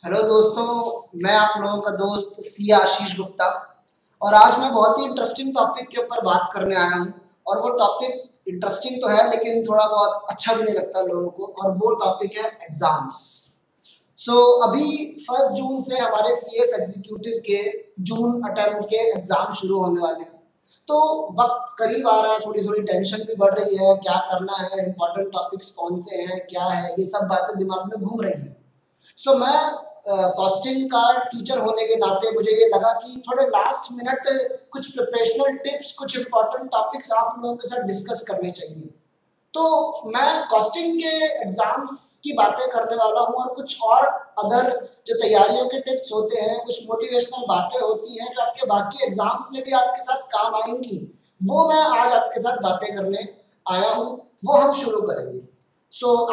Hello दोस्तों, मैं आप लोगों का दोस्त सी आशीष गुप्ता और आज मैं बहुत ही इंटरेस्टिंग टॉपिक के ऊपर बात करने आया हूँ। और वो टॉपिक इंटरेस्टिंग तो है लेकिन थोड़ा बहुत अच्छा भी नहीं लगता लोगों को, और वो टॉपिक है एग्जाम्स। अभी 1 जून से हमारे सीएस एग्जीक्यूटिव के जून अटेम्प्ट के एग्जाम शुरू होने वाले हैं। तो वक्त करीब आ रहा है, थोड़ी थोड़ी टेंशन भी बढ़ रही है, क्या करना है, इंपॉर्टेंट टॉपिक्स कौन से हैं, क्या है, ये सब बातें दिमाग में घूम रही हैं। मैं कॉस्टिंग का टीचर होने के नाते मुझे ये लगा कि थोड़े लास्ट मिनट कुछ प्रिपरेशनल टिप्स, कुछ इंपॉर्टेंट टॉपिक्स आप लोगों के साथ डिस्कस करने चाहिए। तो मैं कॉस्टिंग के एग्जाम्स की बातें करने वाला हूँ और कुछ और अदर जो तैयारियों के टिप्स होते हैं, कुछ मोटिवेशनल बातें होती हैं जो आपके बाकी एग्जाम्स में भी आपके साथ काम आएंगी, वो मैं आज आपके साथ बातें करने आया हूँ। वो हम शुरू करेंगे।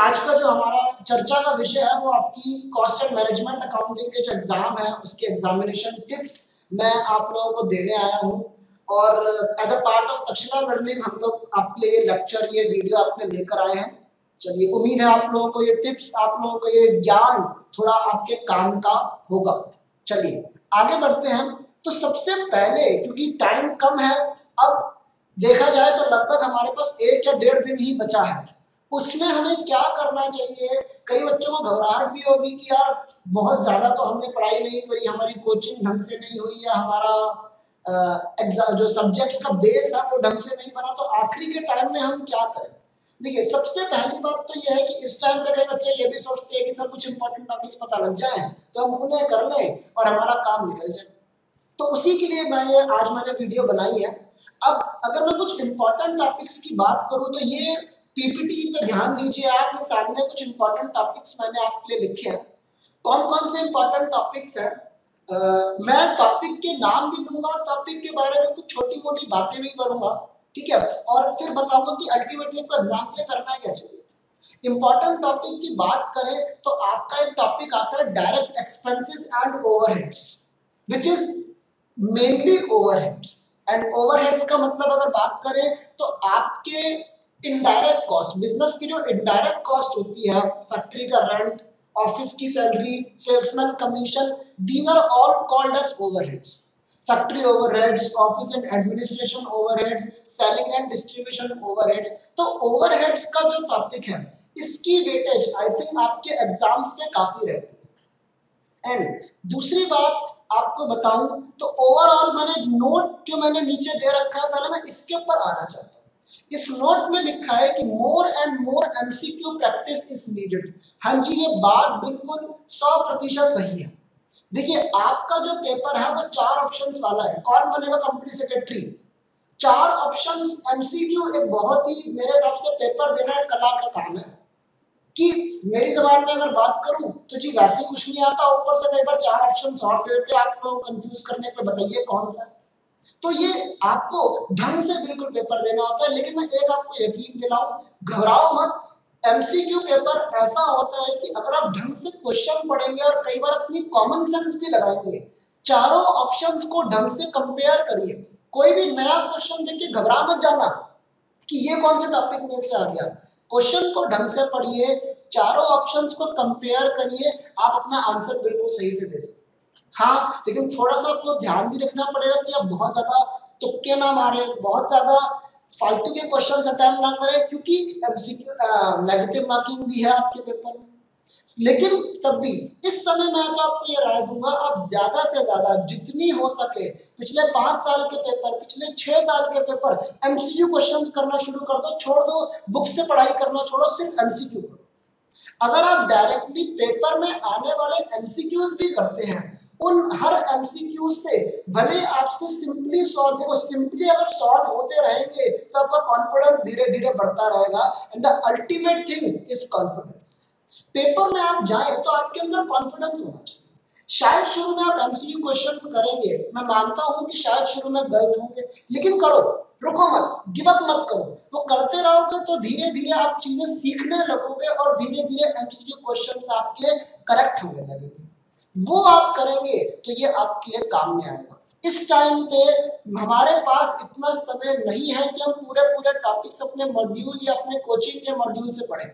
आज का जो हमारा चर्चा का विषय है वो आपकी कॉस्ट एंड मैनेजमेंट अकाउंटिंग के जो एग्जाम है उसके एग्जामिनेशन टिप्स मैं आप लोगों को देने आया हूँ। और as a part of Takshashila learning हम लोग आपके लिए लेक्चर, ये वीडियो आपने लेकर आए हैं। चलिए, उम्मीद है आप लोगों को ये टिप्स, आप लोगों को ये ज्ञान थोड़ा आपके काम का होगा। चलिए आगे बढ़ते हैं। तो सबसे पहले, क्योंकि टाइम कम है, अब देखा जाए तो लगभग हमारे पास 1 या 1.5 दिन ही बचा है। उसमें हमें क्या करना चाहिए? कई बच्चों को घबराहट भी होगी कि यार बहुत ज्यादा तो हमने पढ़ाई नहीं करी, हमारी कोचिंग ढंग से नहीं हुई, या हमारा एग्जाम जो सब्जेक्ट्स का बेस है वो ढंग से नहीं बना, तो आखिरी के टाइम में हम क्या करें? देखिए, सबसे पहली बात तो यह है कि इस टाइम पे कई बच्चे ये भी सोचते हैं कि सर कुछ इंपॉर्टेंट टॉपिक्स पता लग जाए तो हम उन्हें कर लें और हमारा काम निकल जाए। तो उसी के लिए आज मैंने वीडियो बनाई है। अब अगर मैं कुछ इंपॉर्टेंट टॉपिक्स की बात करूं तो ये पीपीटी पे ध्यान दीजिए आप, ये सामने कुछ इंपॉर्टेंट टॉपिक्स मैंने आपके लिए लिखे हैं। कौन कौन से इंपॉर्टेंट टॉपिक्स हैं? मैं टॉपिक के नाम भी दूंगा, टॉपिक के बारे में कुछ छोटी मोटी बातें भी करूंगा, ठीक है, और फिर बताऊंगा कि अल्टीमेटली को एग्जाम के लिए करना क्या चाहिए। इंपॉर्टेंट टॉपिक की बात करें तो आपका एक टॉपिक आता है direct expenses and overheads, which is mainly overheads. And overheads का मतलब अगर बात करें तो आपके इनडायरेक्ट कॉस्ट, बिजनेस की जो इनडायरेक्ट कॉस्ट होती है, फैक्ट्री का रेंट, ऑफिस की salary, salesman commission, these are all called as overheads. Factory overheads, office and administration overheads, selling and distribution overheads. तो ओवरहेड्स का जो टॉपिक है इसकी वेटेज आई थिंक आपके एग्जाम्स में काफी रहती है। एंड दूसरी बात आपको बताऊं तो ओवरऑल मैंने नोट जो मैंने नीचे दे रखा है, पहले मैं इसके ऊपर आना चाहता हूं। इस नोट में लिखा है कि more and more MCQ practice is needed. हाँ जी, ये बात बिल्कुल 100% सही है। देखिए, आपका जो पेपर है वो 4 ऑप्शंस वाला है। कौन बनेगा कंपनी सेक्रेटरी? 4 ऑप्शंस एमसीक्यू, एक बहुत ही मेरे हिसाब से पेपर देना एक कला का काम है। कि मेरी जबान में अगर बात करूं तो जी वैसे कुछ नहीं आता, ऊपर से कई बार 4 ऑप्शन और दे देते हैं आप लोगों को कंफ्यूज करने पे, बताइए कौन सा। तो ये आपको ढंग से बिल्कुल पेपर देना होता है। लेकिन मैं एक आपको यकीन दिलाऊं, घबराओ मत। एमसीक्यू पेपर ऐसा होता है कि अगर आप ढंग से क्वेश्चन पढ़ेंगे और कई बार अपनी कॉमन सेंस भी लगाएंगे, चारों ऑप्शंस को ढंग से कंपेयर करिए। कोई भी नया क्वेश्चन देख के घबरा मत जाना कि ये कौन से टॉपिक में से आ गया। क्वेश्चन को ढंग से पढ़िए, चारों ऑप्शंस को कंपेयर करिए, आप अपना आंसर बिल्कुल सही से दे सकते हैं। हाँ, लेकिन थोड़ा सा आपको ध्यान भी रखना पड़ेगा कि आप बहुत ज्यादा तुक्के ना मारे, बहुत ज्यादा फालतू के क्वेश्चंस अटेम्प्ट ना करें, क्योंकि एमसीक्यू नेगेटिव मार्किंग भी है आपके पेपर में। लेकिन तब भी इस समय मैं तो आपको ये राय दूंगा, आप ज्यादा से ज्यादा जितनी हो सके पिछले 5 साल के पेपर, पिछले 6 साल के पेपर एमसीक्यू क्वेश्चंस करना शुरू कर दो। छोड़ दो बुक से पढ़ाई करना, छोड़ो, सिर्फ एमसीक्यू करो। अगर आप डायरेक्टली पेपर में आने वाले एमसीक्यूज भी करते हैं, उन हर एमसीक्यू से भले आपसे सिंपली सॉल्व, देखो सिंपली अगर सॉल्व होते रहेंगे तो आपका कॉन्फिडेंस धीरे धीरे बढ़ता रहेगा। And the ultimate thing is confidence. Paper में आप जाए तो आपके अंदर कॉन्फिडेंस होना चाहिए। शायद शुरू में आप एमसीक्यू क्वेश्चंस करेंगे, मैं मानता हूं कि शायद शुरू में गलत होंगे, लेकिन करो, रुको मत, गिव अप मत करो। वो करते रहोगे तो धीरे धीरे आप चीजें सीखने लगोगे और धीरे धीरे एमसीक्यू क्वेश्चंस आपके करेक्ट होने लगेंगे। वो आप करेंगे तो ये आपके लिए काम में आएगा। इस टाइम पे हमारे पास इतना समय नहीं है कि हम पूरे पूरे टॉपिक्स अपने मॉड्यूल या अपने कोचिंग के मॉड्यूल से पढ़ें।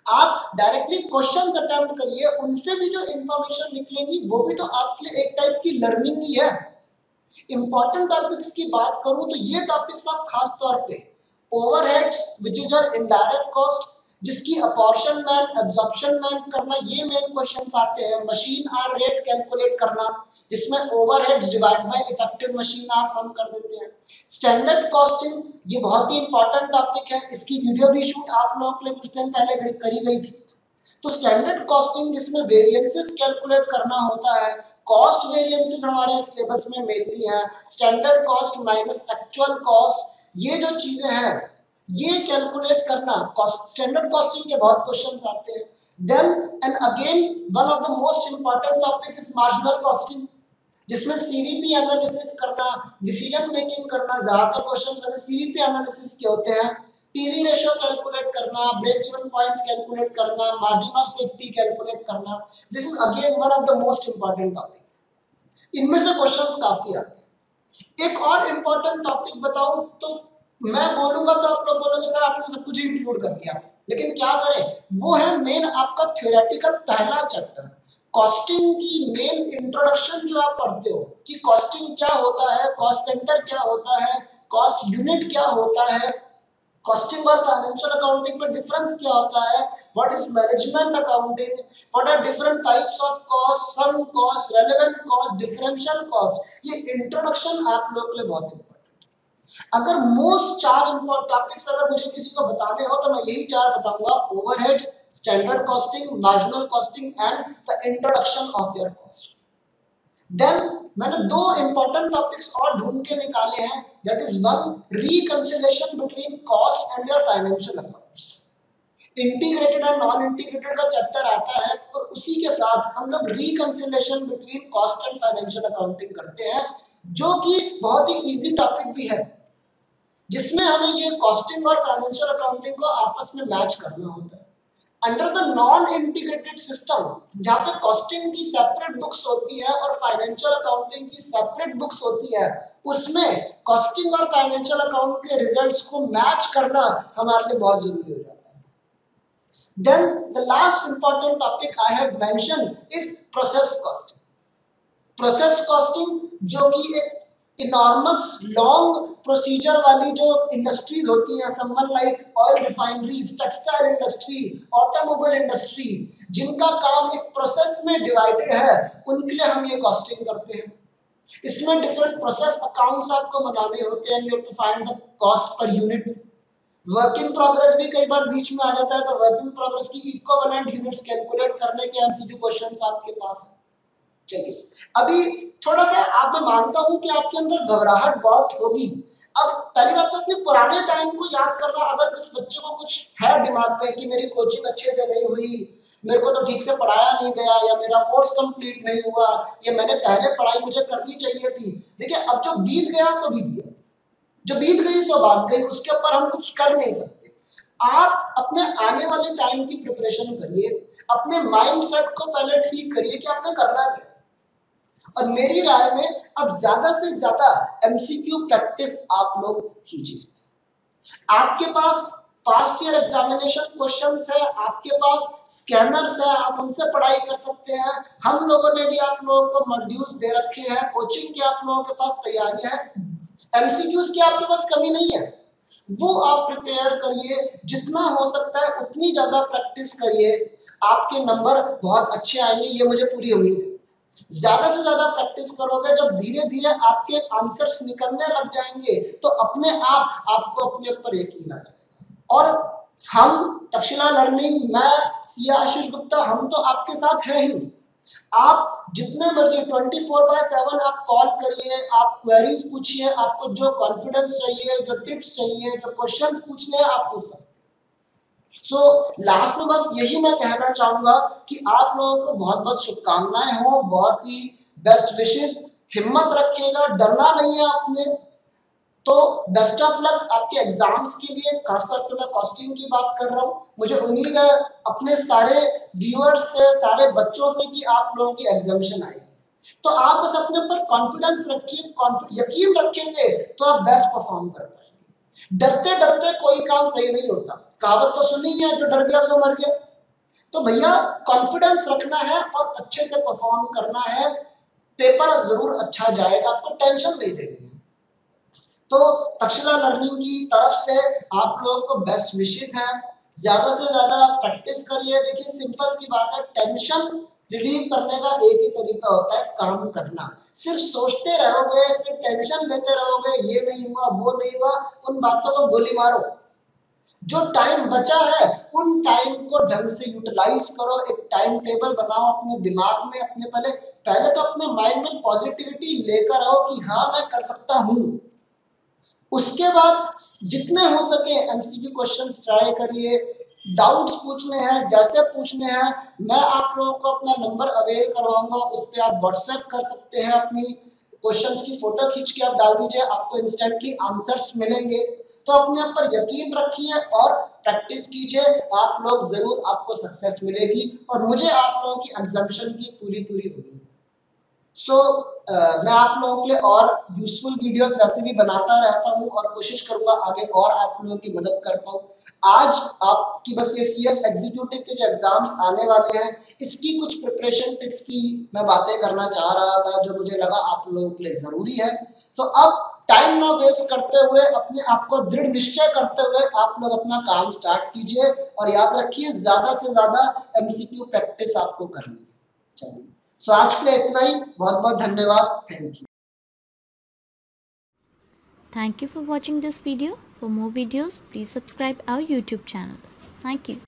आप डायरेक्टली क्वेश्चंस अटेम्प्ट करिए, उनसे भी जो इंफॉर्मेशन निकलेगी वो भी तो आपके लिए एक टाइप की लर्निंग ही है। इंपॉर्टेंट टॉपिक्स की बात करूं तो ये टॉपिक्स आप खास तौर पे overheads which is your indirect cost, जिसकी अपॉर्शनमेंट एब्जॉर्प्शनमेंट करना, ये मेन क्वेश्चंस आते हैं। मशीन आर रेट कैलकुलेट करना, जिसमें overheads divide by effective machine hour sum कर देते हैं। स्टैंडर्ड कॉस्टिंग, ये बहुत ही इंपॉर्टेंट टॉपिक है, इसकी वीडियो भी शूट आप लोगों के लिए कुछ दिन पहले करी गई थी। तो स्टैंडर्ड कॉस्टिंग जिसमें वेरिएंसेस कैलकुलेट करना होता है, कॉस्ट वेरिएंसेस हमारे सिलेबस में मेनली है, standard cost minus actual cost, ये जो चीजें हैं ये कैलकुलेट करना, स्टैंडर्ड कॉस्टिंग के बहुत क्वेश्चंस आते हैं। Then and again one of the most important topic is marginal costing, जिसमें सीवीपी एनालिसिस करना, डिसीजन मेकिंग करना, ज्यादातर क्वेश्चन वैसे सीवीपी एनालिसिस के होते हैं। पीवी रेशियो कैलकुलेट करना, ब्रेक इवन पॉइंट कैलकुलेट करना, मार्जिन ऑफ सेफ्टी कैलकुलेट करना, this is again one of the most important topic. इनमें से क्वेश्चंस काफी आते हैं। एक और इंपॉर्टेंट टॉपिक बताऊं तो मैं बोलूंगा तो आप लोग बोलोगे सर आपने सब कुछ इंक्लूड कर दिया, लेकिन क्या करें, वो है मेन आपका थ्योरेटिकल पहला चैप्टर, कॉस्टिंग की मेन इंट्रोडक्शन जो आप पढ़ते हो कि कॉस्टिंग क्या होता है, कॉस्ट सेंटर क्या होता है, कॉस्ट यूनिट क्या होता है, कॉस्टिंग और फाइनेंशियल अकाउंटिंग में डिफरेंस क्या होता है, what is management accounting, what are different types of cost, sunk cost, relevant cost, differential cost, ये इंट्रोडक्शन आप लोगों के लिए बहुत इंपॉर्टेंट है। अगर मोस्ट 4 इंपॉर्टेंट टॉपिक्स अगर मुझे किसी को बताने हो तो मैं यही 4 बताऊंगा, overheads, standard costing, marginal costing and the introduction of your cost. Then मैंने 2 इंपॉर्टेंट टॉपिक्स और ढूंढ के निकाले हैं, that is one reconciliation between cost and your financial accounts. Integrated और नॉन इंटीग्रेटेड का चैप्टर आता है और उसी के साथ हम लोग reconciliation between cost and financial accounting करते हैं, जो कि बहुत ही इजी टॉपिक भी है, जिसमें हमें ये कॉस्टिंग और फाइनेंशियल अकाउंटिंग को आपस में मैच करना होता है। Under the non integrated system, जहाँ पे कॉस्टिंग की सेपरेट बुक्स होती है और फाइनेंशियल अकाउंटिंग की सेपरेट बुक्स होती है, उसमें कॉस्टिंग और फाइनेंशियल अकाउंट के रिजल्ट्स को मैच करना हमारे लिए बहुत जरूरी हो जाता है। Then the last important topic I have mentioned is process costing. Process costing जो कि एक इनॉर्मस लॉन्ग प्रोसीजर वाली जो इंडस्ट्रीज होती हैं, someone like oil refineries, textile industry, automobile industry, जिनका काम एक प्रोसेस में डिवाइडेड है, उनके लिए हम ये कॉस्टिंग करते हैं। इसमें डिफरेंट प्रोसेस अकाउंट्स आपको बनाने होते हैं, you have to find the cost per unit. Work in progress भी कई बार बीच में आ जाता है, तो वर्क इन प्रोग्रेस की इक्विवेलेंट यूनिट्स कैलकुलेट करने के एमसीक्यू क्वेश्चंस आपके पास है। चलिए अभी थोड़ा सा आप, मैं मानता हूं कि आपके अंदर घबराहट बहुत होगी। अब पहली बात तो अपने पुराने टाइम को याद करना, अगर कुछ बच्चे को कुछ है दिमाग में कि मेरी कोचिंग अच्छे से नहीं हुई, मेरे को तो ठीक से पढ़ाया नहीं गया, या मेरा कोर्स कंप्लीट नहीं हुआ, या मैंने पहले पढ़ाई मुझे करनी चाहिए थी। देखिए अब जो बीत गया सो बीत गया, जो बीत गई सो बात गई, उसके ऊपर हम कुछ कर नहीं सकते। आप अपने आने वाले टाइम की प्रिपरेशन करिए, अपने माइंड सेट को पहले ठीक करिए कि आपने करना क्या। और मेरी राय में अब ज्यादा से ज्यादा एमसीक्यू प्रैक्टिस आप लोग कीजिए। आपके पास पास्ट ईयर एग्जामिनेशन क्वेश्चंस है, आपके पास स्कैनर्स है, आप उनसे पढ़ाई कर सकते हैं। हम लोगों ने भी आप लोगों को मॉड्यूल्स दे रखे हैं, कोचिंग की आप लोगों के पास तैयारियां है, एमसीक्यूज की आपके पास कमी नहीं है, वो आप प्रिपेयर करिए, जितना हो सकता है उतनी ज्यादा प्रैक्टिस करिए, आपके नंबर बहुत अच्छे आएंगे, ये मुझे पूरी उम्मीद है। ज्यादा से ज्यादा प्रैक्टिस करोगे, जब धीरे धीरे आपके आंसर्स निकलने लग जाएंगे तो अपने आप आपको अपने ऊपर यकीन आ जाएगा। और हम तक्षशिला लर्निंग, मैं सिया आशीष गुप्ता, हम तो आपके साथ हैं ही। आप जितने मर्जी 24/7 आप कॉल करिए, आप क्वेरीज पूछिए, आपको जो कॉन्फिडेंस चाहिए, जो टिप्स चाहिए, जो क्वेश्चंस पूछने हैं आप पूछ सकते हैं। सो लास्ट में बस यही मैं कहना चाहूंगा कि आप लोगों को बहुत बहुत शुभकामनाएं हो, बहुत ही बेस्ट विशेस, हिम्मत रखिएगा, डरना नहीं है आपने। तो बेस्ट ऑफ लक आपके एग्जाम्स के लिए, खासतौर पर मैं कॉस्टिंग की बात कर रहा हूँ। मुझे उम्मीद है अपने सारे व्यूअर्स से, सारे बच्चों से कि आप लोगों की एग्जामिनेशन आएगी। तो आप बस अपने ऊपर कॉन्फिडेंस रखिए, यकीन रखेंगे तो आप बेस्ट परफॉर्म कर पाएंगे। डरते डरते कोई काम सही नहीं होता, कहावत तो सुनी है, जो डर गया सो मर गया। तो भैया कॉन्फिडेंस रखना है और अच्छे से परफॉर्म करना है, पेपर जरूर अच्छा जाएगा, आपको टेंशन नहीं लेनी है। तो तक्षशिला लर्निंग की तरफ से आप लोगों को बेस्ट विशेस हैं, ज्यादा से ज्यादा प्रैक्टिस करिए। देखिए सिंपल सी बात है, टेंशन रिलीव करने का एक ही तरीका होता है, काम करना। सिर्फ सोचते रहोगे, सिर्फ टेंशन लेते रहोगे, ये नहीं हुआ वो नहीं हुआ, उन बातों को गोली मारो। जो टाइम बचा है उन टाइम को ढंग से यूटिलाइज करो, एक टाइम टेबल बनाओ अपने दिमाग में, अपने पहले तो अपने माइंड में पॉजिटिविटी लेकर आओ कि हाँ मैं कर सकता हूँ। उसके बाद जितने हो सके एमसीक्यू क्वेश्चंस ट्राई करिए, डाउट्स पूछने हैं जैसे पूछने हैं, मैं आप लोगों को अपना नंबर अवेल करवाऊंगा, उस पर आप व्हाट्सएप कर सकते हैं, अपनी क्वेश्चंस की फोटो खींच के आप डाल दीजिए, आपको इंस्टेंटली आंसर्स मिलेंगे। तो अपने आप पर यकीन रखिए और प्रैक्टिस कीजिए, आप लोग जरूर, आपको सक्सेस मिलेगी और मुझे आप लोगों की एग्जामिनेशन की पूरी पूरी उम्मीद है। मैं आप लोगों के लिए और यूजफुल वीडियोस वैसे भी बनाता रहता हूं और कोशिश करूंगा आगे और आप लोगों की मदद कर पाऊं। आज आपकी बस ये सीएस एग्जीक्यूटिव के जो एग्जाम्स आने वाले हैं, इसकी कुछ प्रिपरेशन टिप्स की मैं बातें करना चाह रहा था, जो मुझे लगा आप लोगों के लिए जरूरी है। तो अब टाइम ना वेस्ट करते हुए, अपने आप को दृढ़ निश्चय करते हुए आप लोग अपना काम स्टार्ट कीजिए और याद रखिए ज्यादा से ज्यादा एमसीक्यू प्रैक्टिस आपको करनी चाहिए। सो आज के लिए इतना ही, बहुत बहुत धन्यवाद, thank you. Thank you for watching this video. For more videos, please subscribe our YouTube channel. Thank you.